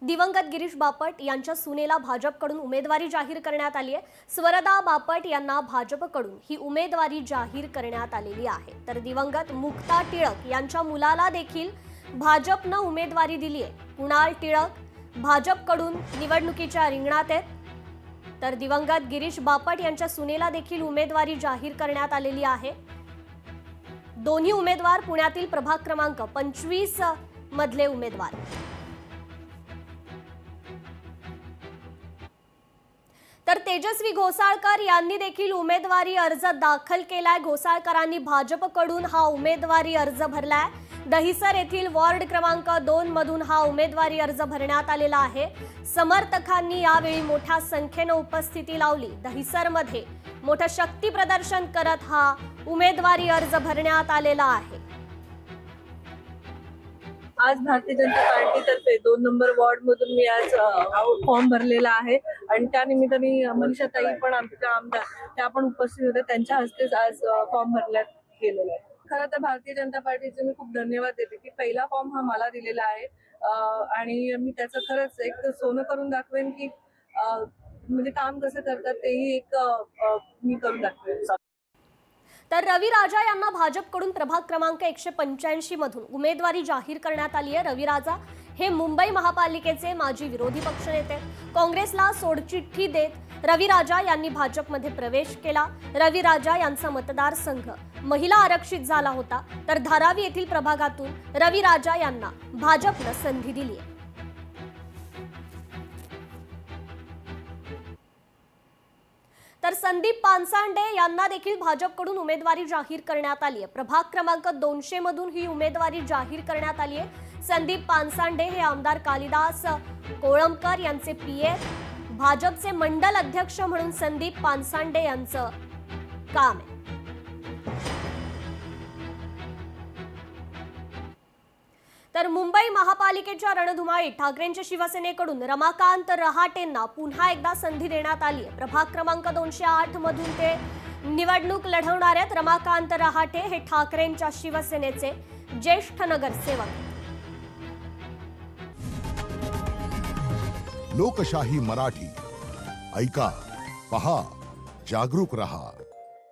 दिवंगत गिरीश बापट यांच्या सुनेला भाजपकडून उमेदवारी जाहीर करण्यात आली आहे। स्वरदा बापट यांना भाजपकडून ही उमेदवारी जाहीर करण्यात आलेली आहे। तर दिवंगत मुक्ता टिळक यांच्या मुलाला देखील भाजपनं उमेदवारी दिली आहे। कुणाल टिळक भाजपकडून निवडणुकीच्या रिंगणात आहेत। तर दिवंगत गिरीश बापट यांच्या सुनेला देखील उमेदवारी जाहीर करण्यात आलेली आहे। दोन्ही उमेदवार पुण्यातील प्रभाग क्रमांक 25 मधले उमेदवार। तर तेजस्वी घोसाळकर यांनी देखील उमेदवारी अर्ज दाखल केलाय। घोसाळकरांनी भाजपकडून हा उमेदवारी अर्ज भरलाय। दहिसर येथील वॉर्ड क्रमांक 2 मधून हा उमेदवारी अर्ज भरण्यात आलेला आहे। समर्थकांनी यावेळी मोठ्या संख्येने उपस्थिती लावली। दहिसरमध्ये मोठं शक्ती प्रदर्शन करत हा उमेदवारी अर्ज भरण्यात आलेला आहे। आज भारतीय जनता पार्टीतर्फे 2 नंबर वॉर्ड मधून मी आज फॉर्म भरलेला आहे आणि त्या निमित्ताने मनीषाताई पण आमच्या आमदार त्या पण उपस्थित होत्या। त्यांच्या हस्तेच आज फॉर्म भरण्यात गेलेला आहे। खरं तर भारतीय जनता पार्टीचे मी खूप धन्यवाद देते की पहिला फॉर्म हा मला दिलेला आहे आणि मी त्याचं खरंच एक सोनं करून दाखवेन की म्हणजे काम कसं करतात तेही एक मी करून दाखवेन। तर रवी राजा यांना भाजपकडून प्रभाग क्रमांक 185 मधून उमेदवारी जाहीर करण्यात आली आहे। रवी राजा हे मुंबई महापालिकेचे माजी विरोधी पक्षनेते। काँग्रेसला सोडचिठ्ठी देत रवी राजा यांनी भाजपमध्ये प्रवेश केला। रवी राजा यांचा मतदारसंघ महिला आरक्षित झाला होता। तर धारावी येथील प्रभागातून रवी राजा यांना भाजपनं संधी दिली आहे। तर संदीप पानसांडे यांना देखील भाजपकडून उमेदवारी जाहीर करण्यात आली आहे। प्रभाग क्रमांक 200 मधून ही उमेदवारी जाहीर करण्यात आली आहे। संदीप पानसांडे हे आमदार कालिदास कोळंबकर यांचे पीए। भाजपचे मंडल अध्यक्ष म्हणून संदीप पानसांडे यांचं काम आहे। तर मुंबई महापालिकेच्या रणधुमाळीत ठाकरेंच्या शिवसेनेकडून रमाकांत रहाटेंना पुन्हा एकदा संधी देण्यात आली आहे। प्रभाग क्रमांक 208 मधून ते निवडणूक लढवणार आहेत। रमाकांत रहाटे हे ठाकरेंच्या शिवसेनेचे ज्येष्ठ नगरसेवक। लोकशाही मराठी ऐका, पहा, जागरूक रहा।